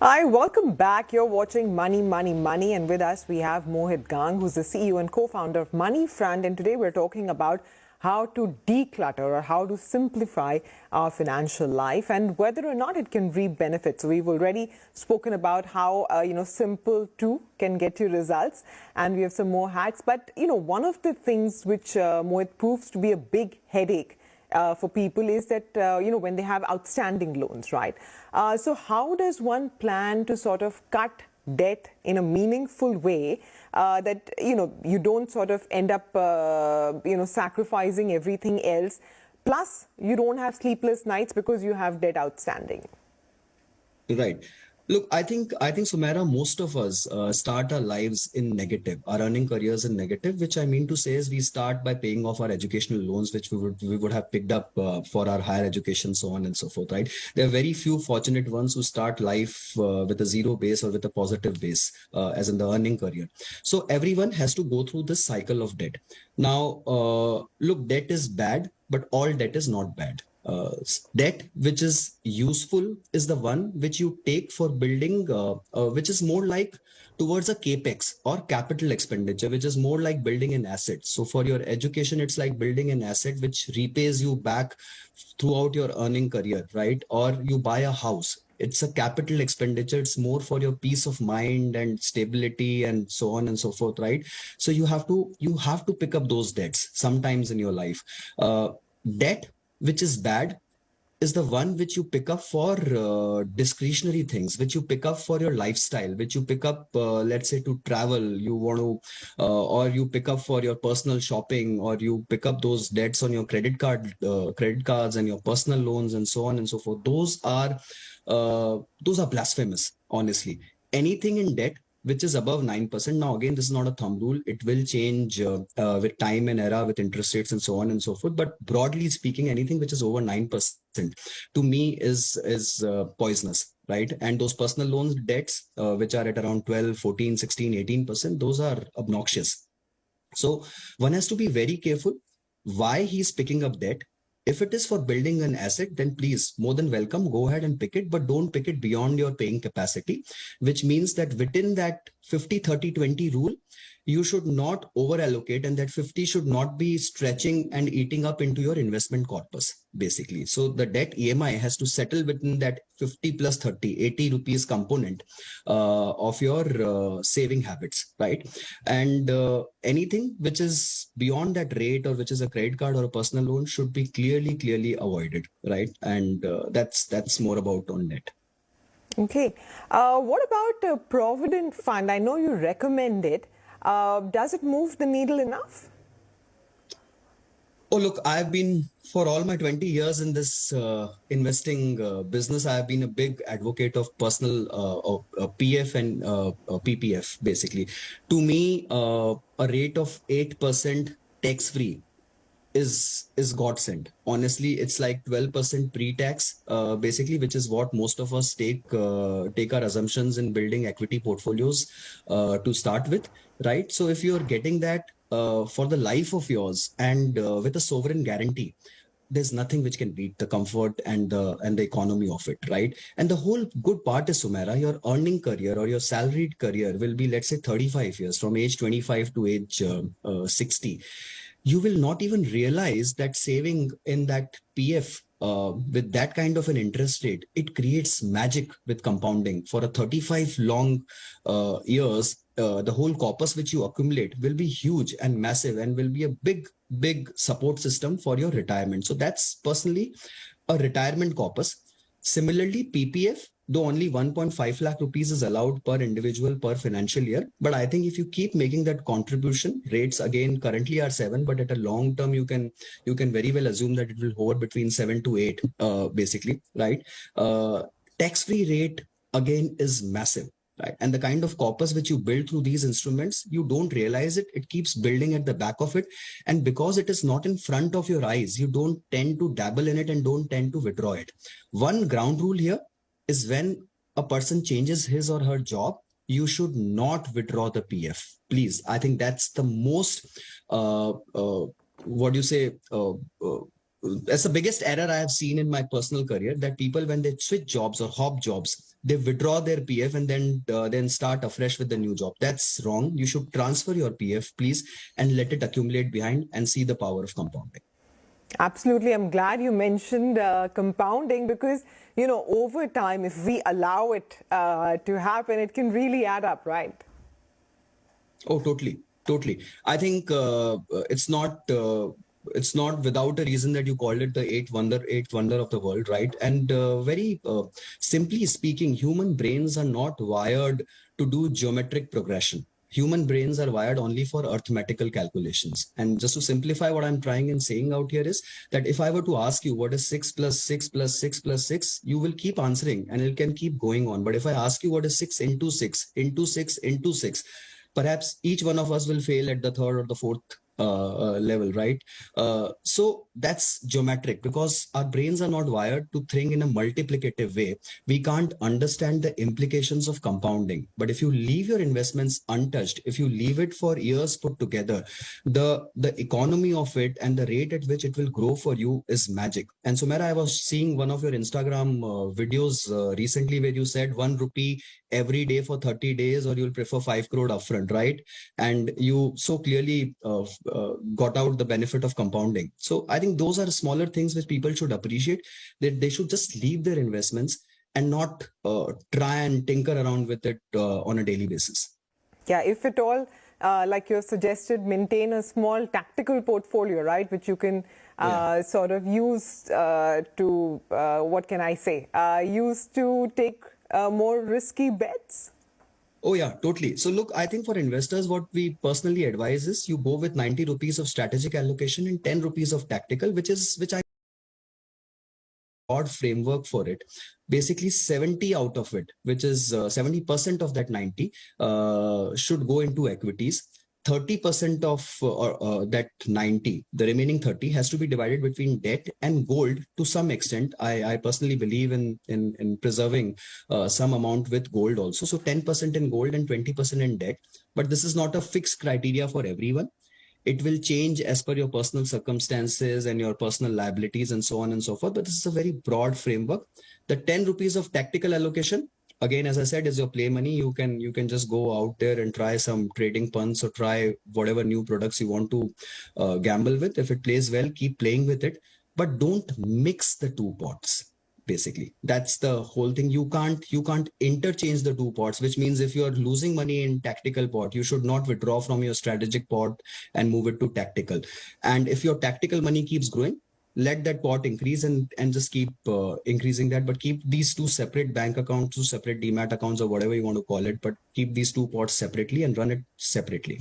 Hi, welcome back. You're watching Money, Money, Money, and with us we have Mohit Gang, who's the CEO and co-founder of Moneyfront, and today we're talking about how to declutter or how to simplify our financial life and whether or not it can reap benefits. So we've already spoken about how simple too can get you results, and we have some more hacks. But one of the things which Mohit proves to be a big headache for people is that, when they have outstanding loans, right? So how does one plan to sort of cut debt in a meaningful way that, you don't sort of end up, sacrificing everything else. Plus, you don't have sleepless nights because you have debt outstanding. Right. Look, I think Sumaira, most of us start our lives in negative, our earning careers in negative, which I mean to say is we start by paying off our educational loans, which we would have picked up for our higher education, so on and so forth, right? There are very few fortunate ones who start life with a zero base or with a positive base, as in the earning career. So everyone has to go through this cycle of debt. Now, look, debt is bad, but all debt is not bad. Debt which is useful is the one which you take for building, which is more like towards a capex or capital expenditure, which is more like building an asset. So for your education, it's like building an asset which repays you back throughout your earning career, right? Or you buy a house. It's a capital expenditure. It's more for your peace of mind and stability and so on and so forth, right? So you have to pick up those debts sometimes in your life. Debt which is bad is the one which you pick up for discretionary things, which you pick up for your lifestyle, which you pick up, let's say, to travel. You want to, or you pick up for your personal shopping, or you pick up those debts on your credit cards, and your personal loans, and so on and so forth. Those are blasphemous, honestly. Anything in debt which is above 9%. Now, again, this is not a thumb rule. It will change with time and era, with interest rates and so on and so forth. But broadly speaking, anything which is over 9% to me is poisonous, right? And those personal loans debts, which are at around 12, 14, 16, 18%, those are obnoxious. So one has to be very careful why he's picking up debt. If it is for building an asset, then please, more than welcome, go ahead and pick it, but don't pick it beyond your paying capacity, which means that within that 50-30-20 rule, you should not over allocate, and that 50 should not be stretching and eating up into your investment corpus, basically. So the debt EMI has to settle within that 50 plus 30, 80 rupees component of your saving habits, right? And anything which is beyond that rate, or which is a credit card or a personal loan, should be clearly avoided, right? And that's more about on debt. Okay. What about Provident Fund? I know you recommend it. Does it move the needle enough? Oh, look, I've been for all my 20 years in this investing business, I've been a big advocate of personal PF and PPF, basically. To me, a rate of 8% tax free is godsend. Honestly, it's like 12% pre-tax, basically, which is what most of us take our assumptions in building equity portfolios to start with, right? So if you're getting that for the life of yours, and with a sovereign guarantee, there's nothing which can beat the comfort and the economy of it, right? And the whole good part is, Sumera, your earning career or your salaried career will be, let's say, 35 years, from age 25 to age 60. You will not even realize that saving in that PF with that kind of an interest rate, it creates magic with compounding for a 35 long years. The whole corpus which you accumulate will be huge and massive, and will be a big support system for your retirement. So that's personally a retirement corpus. Similarly, PPF, though only 1.5 lakh rupees is allowed per individual per financial year, but I think if you keep making that contribution, rates again currently are 7, but at a long term you can very well assume that it will hover between 7 to 8, basically, right? Tax free rate again is massive, right? And the kind of corpus which you build through these instruments, you don't realize it. It keeps building at the back of it. And because it is not in front of your eyes, you don't tend to dabble in it and don't tend to withdraw it. One ground rule here is, when a person changes his or her job, you should not withdraw the PF. Please. I think that's the most, what do you say, that's the biggest error I have seen in my personal career, that people, when they switch jobs or hop jobs, they withdraw their PF and then start afresh with the new job. That's wrong. You should transfer your PF, please, and let it accumulate behind and see the power of compounding. Absolutely. I'm glad you mentioned compounding because, over time, if we allow it to happen, it can really add up, right? Oh, totally. Totally. I think it's not without a reason that you called it the eighth wonder of the world, right? And very simply speaking, human brains are not wired to do geometric progression. Human brains are wired only for arithmetical calculations. And just to simplify, what I'm trying and saying out here is that if I were to ask you what is 6 plus 6 plus 6 plus 6, you will keep answering and it can keep going on. But if I ask you what is 6 into 6 into 6 into 6, perhaps each one of us will fail at the third or the fourth level, right? So that's geometric because our brains are not wired to think in a multiplicative way. We can't understand the implications of compounding. But if you leave your investments untouched, if you leave it for years put together, the economy of it and the rate at which it will grow for you is magic. And Sumera, I was seeing one of your Instagram videos recently where you said 1 rupee every day for 30 days, or you'll prefer 5 crore upfront, right? And you so clearly got out the benefit of compounding. So I think those are smaller things which people should appreciate, that they should just leave their investments and not try and tinker around with it on a daily basis. Yeah, if at all, like you suggested, maintain a small tactical portfolio, right, which you can sort of use to, what can I say, use to take more risky bets? Oh, yeah, totally. So look, I think for investors, what we personally advise is you go with 90 rupees of strategic allocation and 10 rupees of tactical, which I broad framework for it. Basically 70 out of it, which is 70% of that 90 should go into equities. 30% of that 90, the remaining 30 has to be divided between debt and gold to some extent. I personally believe in preserving some amount with gold also. So 10% in gold and 20% in debt. But this is not a fixed criteria for everyone. It will change as per your personal circumstances and your personal liabilities and so on and so forth. But this is a very broad framework. The 10 rupees of tactical allocation, again, as I said, is your play money. You can just go out there and try some trading punts or try whatever new products you want to gamble with. If it plays well, keep playing with it, but don't mix the two pots. Basically, that's the whole thing. You can't interchange the two pots, which means if you're losing money in tactical pot, you should not withdraw from your strategic pot and move it to tactical. And if your tactical money keeps growing, let that pot increase and just keep increasing that, but keep these two separate bank accounts, two separate demat accounts, or whatever you want to call it, but keep these two pots separately and run it separately.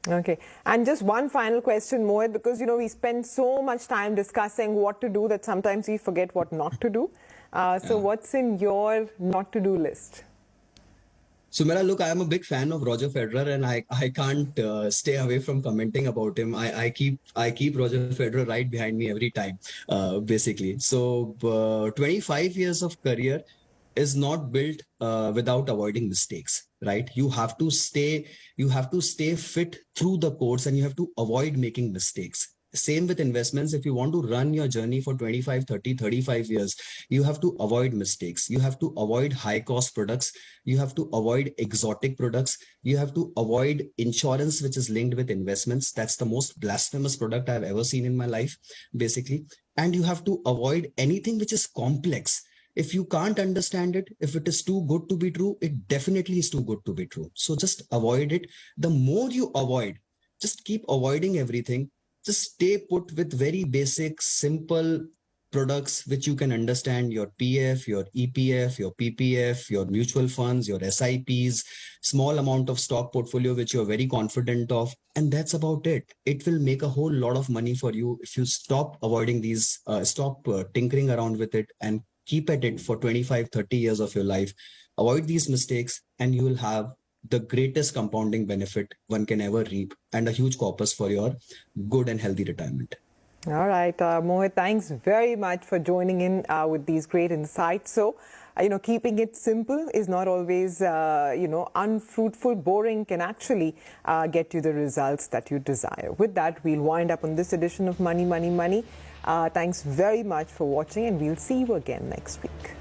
Okay. And just one final question, Mohit, because, we spend so much time discussing what to do that sometimes we forget what not to do. So what's in your not to do list? Sumera, look, I am a big fan of Roger Federer, and I can't stay away from commenting about him. I keep Roger Federer right behind me every time, basically. So 25 years of career is not built without avoiding mistakes, right? You have to stay fit through the course, and you have to avoid making mistakes. Same with investments. If you want to run your journey for 25, 30, 35 years, you have to avoid mistakes. You have to avoid high cost products. You have to avoid exotic products. You have to avoid insurance, which is linked with investments. That's the most blasphemous product I've ever seen in my life, basically. And you have to avoid anything which is complex. If you can't understand it, if it is too good to be true, it definitely is too good to be true. So just avoid it. The more you avoid, just keep avoiding everything. Just stay put with very basic, simple products which you can understand: your PF, your EPF, your PPF, your mutual funds, your SIPs, small amount of stock portfolio which you're very confident of. And that's about it. It will make a whole lot of money for you if you stop avoiding these, stop tinkering around with it and keep at it for 25, 30 years of your life. Avoid these mistakes and you will have the greatest compounding benefit one can ever reap, and a huge corpus for your good and healthy retirement. All right, Mohit, thanks very much for joining in with these great insights. So, keeping it simple is not always, unfruitful. Boring can actually get you the results that you desire. With that, we'll wind up on this edition of Money, Money, Money. Thanks very much for watching, and we'll see you again next week.